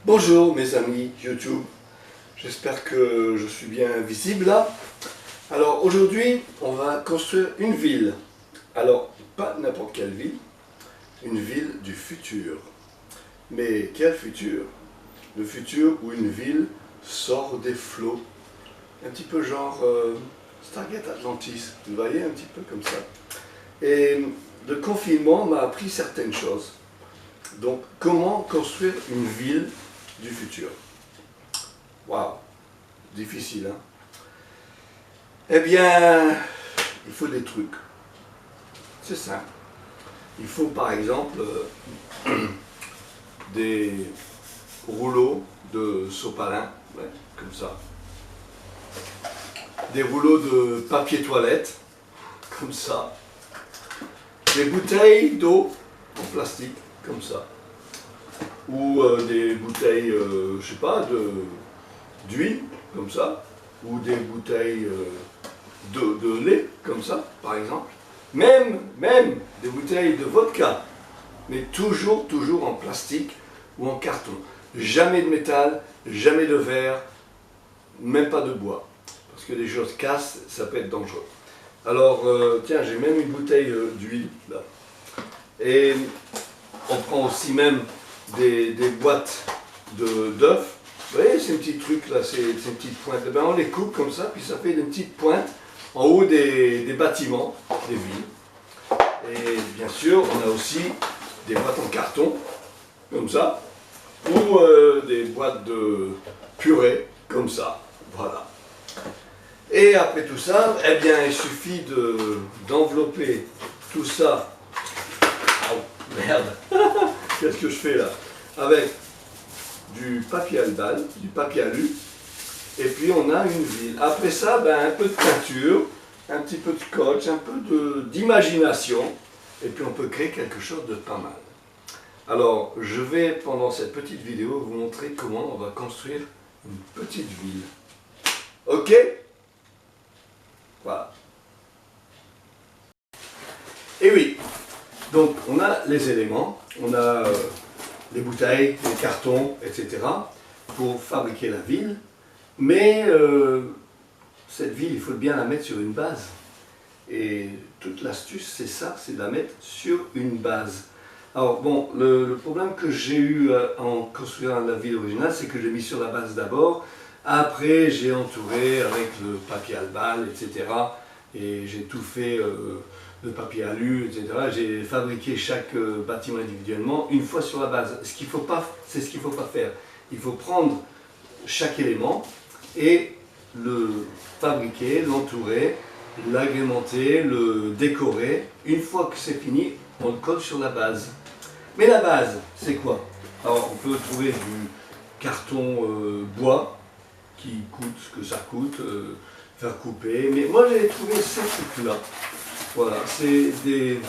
Bonjour mes amis YouTube, j'espère que je suis bien visible là. Alors aujourd'hui on va construire une ville. Alors pas n'importe quelle ville, une ville du futur. Mais quel futur? Le futur où une ville sort des flots, un petit peu genre Stargate Atlantis, vous voyez, un petit peu comme ça. Et le confinement m'a appris certaines choses. Donc comment construire une ville du futur? Waouh, difficile, hein? Eh bien, il faut des trucs. C'est simple. Il faut par exemple des rouleaux de sopalin, ouais, comme ça. Des rouleaux de papier toilette, comme ça. Des bouteilles d'eau en plastique, comme ça. Ou des bouteilles, je sais pas, d'huile, comme ça. Ou des bouteilles de lait, comme ça, par exemple. Même des bouteilles de vodka, mais toujours en plastique ou en carton. Jamais de métal, jamais de verre, même pas de bois. Parce que les choses cassent, ça peut être dangereux. Alors, tiens, j'ai même une bouteille d'huile, là. Et on prend aussi même des boîtes d'œufs. Vous voyez ces petits trucs là, ces petites pointes, eh ben, on les coupe comme ça, puis ça fait des petites pointes en haut des bâtiments, des villes. Et bien sûr, on a aussi des boîtes en carton, comme ça, ou des boîtes de purée, comme ça, voilà. Et après tout ça, eh bien, il suffit d'envelopper tout ça. Oh, merde, qu'est-ce que je fais là? Avec du papier albal, du papier alu, et puis on a une ville. Après ça, ben, un peu de peinture, un petit peu de scotch, un peu d'imagination, et puis on peut créer quelque chose de pas mal. Alors, je vais, pendant cette petite vidéo, vous montrer comment on va construire une petite ville. Ok? Voilà. Et oui, donc on a les éléments, on a les bouteilles, les cartons, etc. pour fabriquer la ville. Mais cette ville, il faut bien la mettre sur une base. Et toute l'astuce, c'est ça, c'est de la mettre sur une base. Alors bon, le problème que j'ai eu en construisant la ville originale, c'est que j'ai mis sur la base d'abord. Après, j'ai entouré avec le papier albal, etc. Et j'ai tout fait, le papier alu, etc. J'ai fabriqué chaque bâtiment individuellement, une fois sur la base. Ce qu'il faut pas, c'est ce qu'il ne faut pas faire. Il faut prendre chaque élément et le fabriquer, l'entourer, l'agrémenter, le décorer. Une fois que c'est fini, on le colle sur la base. Mais la base, c'est quoi? Alors, on peut trouver du carton bois qui coûte ce que ça coûte, faire couper. Mais moi, j'ai trouvé ces trucs-là. Voilà, c'est des...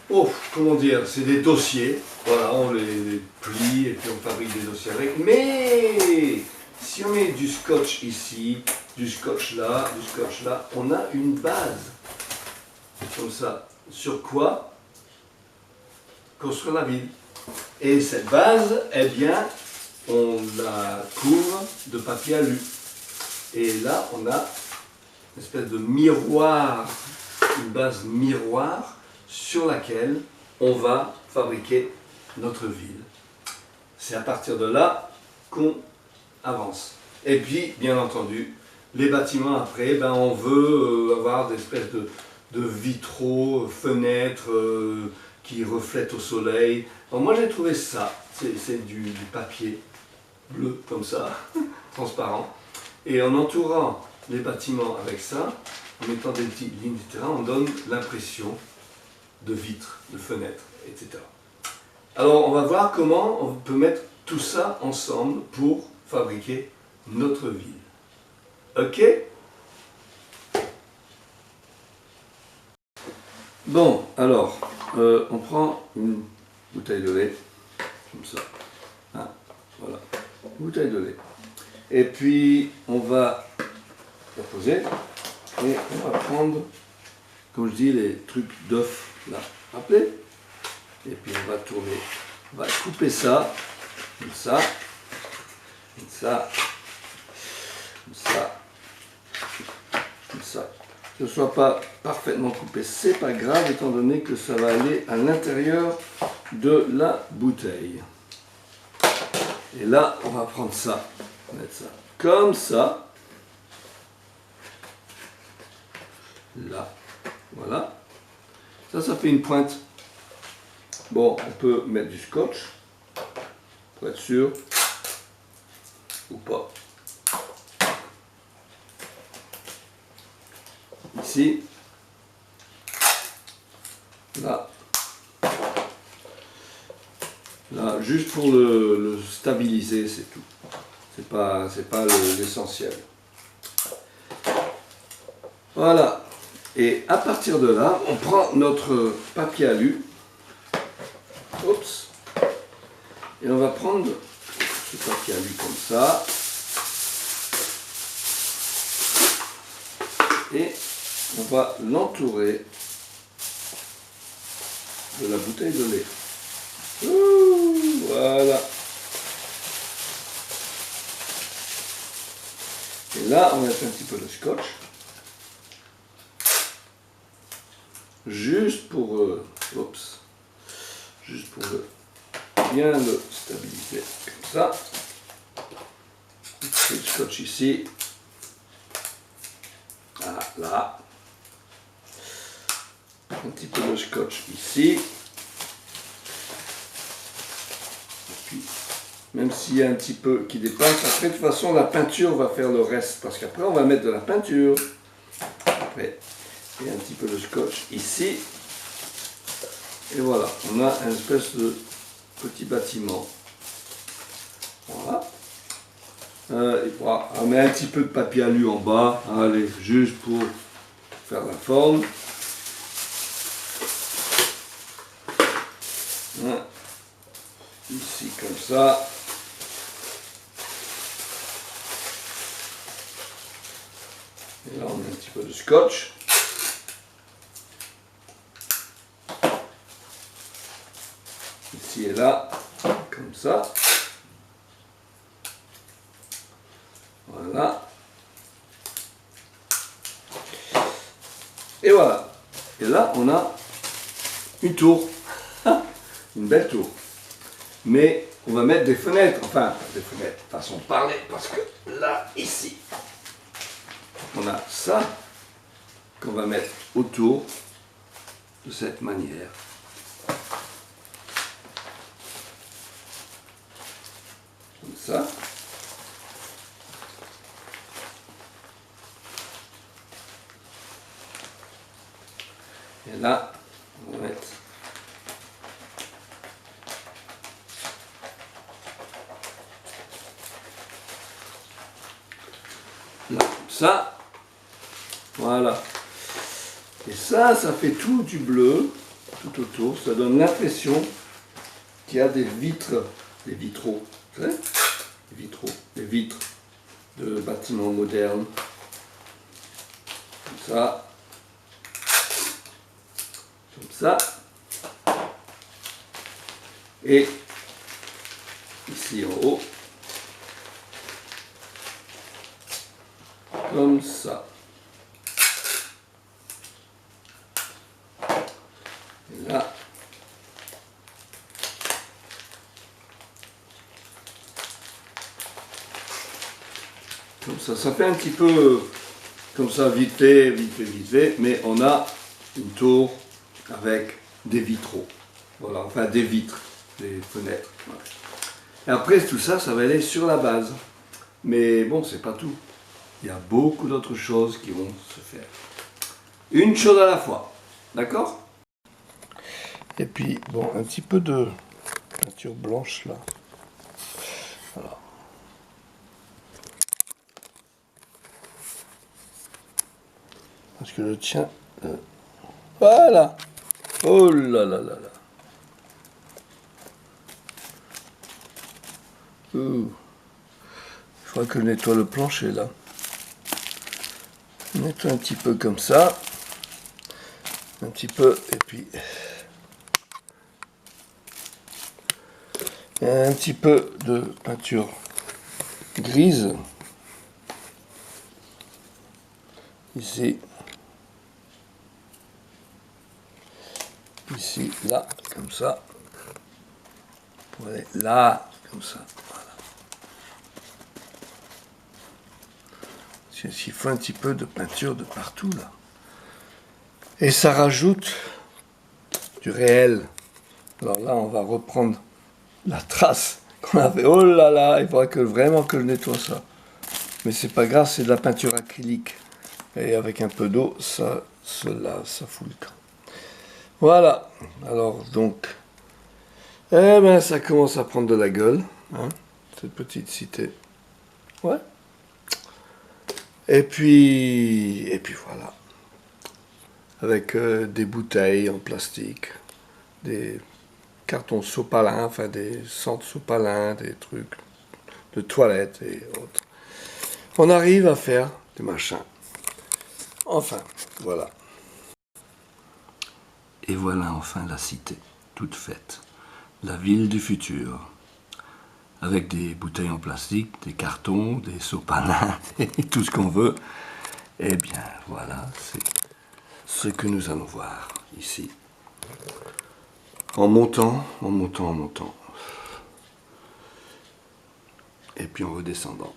Oh, comment dire? C'est des dossiers. Voilà, on les plie et puis on fabrique des dossiers avec. Mais si on met du scotch ici, du scotch là, on a une base. Comme ça. Sur quoi construire la ville. Et cette base, eh bien, on la couvre de papier alu. Et là, on a une espèce de miroir, une base miroir sur laquelle on va fabriquer notre ville. C'est à partir de là qu'on avance. Et puis, bien entendu, les bâtiments après, ben, on veut avoir des espèces de vitraux, fenêtres qui reflètent au soleil. Alors moi j'ai trouvé ça, c'est du papier bleu comme ça, transparent. Et en entourant les bâtiments avec ça, en mettant des petites lignes, etc., on donne l'impression de vitres, de fenêtres, etc. Alors on va voir comment on peut mettre tout ça ensemble pour fabriquer notre ville. Ok? Bon, alors, on prend une bouteille de lait, comme ça. Ah, voilà, une bouteille de lait. Et puis, on va la poser et on va prendre, comme je dis, les trucs d'œufs, là, rappelez? Et puis on va tourner, on va couper ça comme ça, comme ça, comme ça, comme ça. Que ce ne soit pas parfaitement coupé, c'est pas grave étant donné que ça va aller à l'intérieur de la bouteille. Et là, on va prendre ça, mettre ça comme ça, là, voilà. Ça fait une pointe. Bon, on peut mettre du scotch pour être sûr ou pas. Ici, là, là, juste pour le stabiliser, c'est tout. C'est pas l'essentiel. Voilà. Et à partir de là, on prend notre papier alu. Oups. Et on va prendre ce papier alu comme ça. Et on va l'entourer de la bouteille de lait. Ouh, voilà. Et là, on va mettre un petit peu de scotch. Juste pour, juste pour bien le stabiliser. Comme ça. Un petit peu de scotch ici. Ah, là. Un petit peu de scotch ici. Et puis, même s'il y a un petit peu qui dépasse, après de toute façon la peinture va faire le reste. Parce qu'après on va mettre de la peinture. Après, et un petit peu de scotch ici. Et voilà, on a une espèce de petit bâtiment. Voilà. Et voilà, on met un petit peu de papier alu en bas. Allez, juste pour faire la forme. Ici comme ça. Et là on met un petit peu de scotch. Ici et là, comme ça. Voilà. Et voilà. Et là on a une tour. Une belle tour. Mais on va mettre des fenêtres, enfin des fenêtres, façon de parler, parce que là, ici, on a ça qu'on va mettre autour de cette manière. Comme ça. Et là, on va mettre là, comme ça. Voilà. Et ça fait tout du bleu, tout autour. Ça donne l'impression qu'il y a des vitres, des vitraux. Vous savez ? Des vitraux, des vitres de bâtiments modernes. Comme ça. Comme ça. Et ici en haut. Comme ça. Et là. Comme ça fait un petit peu comme ça, vite fait, mais on a une tour avec des vitraux. Voilà, enfin des vitres, des fenêtres. Voilà. Et après tout ça, ça va aller sur la base. Mais bon, c'est pas tout. Il y a beaucoup d'autres choses qui vont se faire. Une chose à la fois. D'accord ? Et puis, bon, un petit peu de peinture blanche là. Voilà. Parce que le tien... voilà. Oh là là là là. Il faudra que je nettoie le plancher là. Nettoie un petit peu comme ça. Un petit peu, et puis... Un petit peu de peinture grise. Ici. Ici, là, comme ça. Pour aller là, comme ça. Voilà. Il faut un petit peu de peinture de partout, là. Et ça rajoute du réel. Alors là, on va reprendre la trace qu'on avait. Oh là là, il faudra vraiment que je nettoie ça. Mais c'est pas grave, c'est de la peinture acrylique. Et avec un peu d'eau, ça fout le camp. Voilà. Alors donc, eh ben ça commence à prendre de la gueule, hein, cette petite cité. Ouais. Et puis voilà. Avec des bouteilles en plastique, des cartons sopalin, enfin des centres sopalin, des trucs de toilettes et autres. On arrive à faire des machins. Enfin, voilà. Et voilà enfin la cité, toute faite. La ville du futur. Avec des bouteilles en plastique, des cartons, des sopalins, et tout ce qu'on veut. Eh bien, voilà, c'est ce que nous allons voir ici. En montant, en montant, en montant. Et puis en redescendant.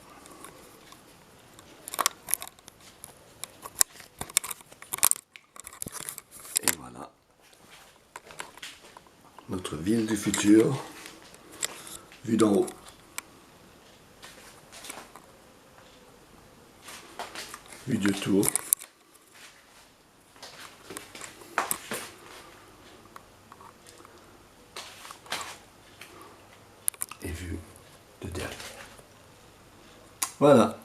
Et voilà. Notre ville du futur, vue d'en haut. Vue du tour. Et vue de derrière. Voilà.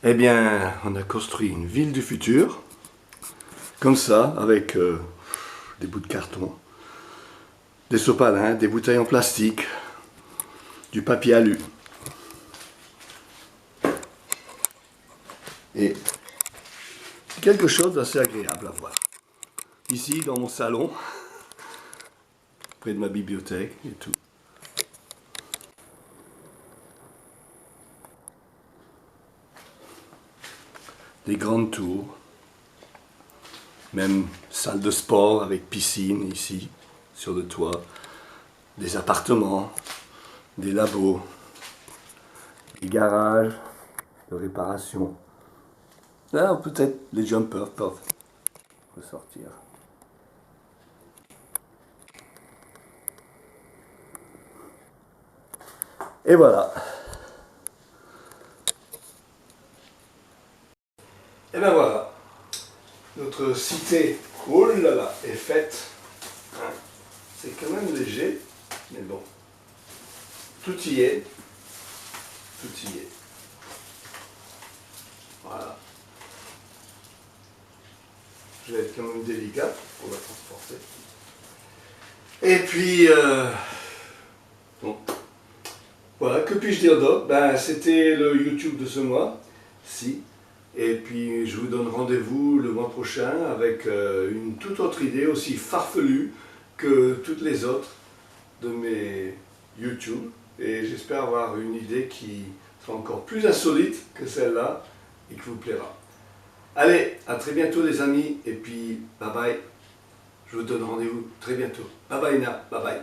Eh bien, on a construit une ville du futur, comme ça, avec des bouts de carton, des sopalins, des bouteilles en plastique, du papier alu. Et quelque chose d'assez agréable à voir. Ici, dans mon salon, près de ma bibliothèque et tout. Des grandes tours, même salle de sport avec piscine ici, sur le toit, des appartements, des labos, des garages de réparation. Là, peut-être les jumpers peuvent ressortir. Et voilà. Et ben voilà. Notre cité, oh là là, est faite. C'est quand même léger, mais bon. Tout y est. Tout y est. Voilà. Je vais être quand même délicat pour la transporter. Et puis, bon. Voilà, que puis-je dire d'autre? Ben, c'était le YouTube de ce mois. Si. Et puis, je vous donne rendez-vous le mois prochain avec une toute autre idée, aussi farfelue que toutes les autres de mes YouTube. Et j'espère avoir une idée qui sera encore plus insolite que celle-là et qui vous plaira. Allez, à très bientôt les amis, et puis bye bye. Je vous donne rendez-vous très bientôt. Bye bye Na, bye bye.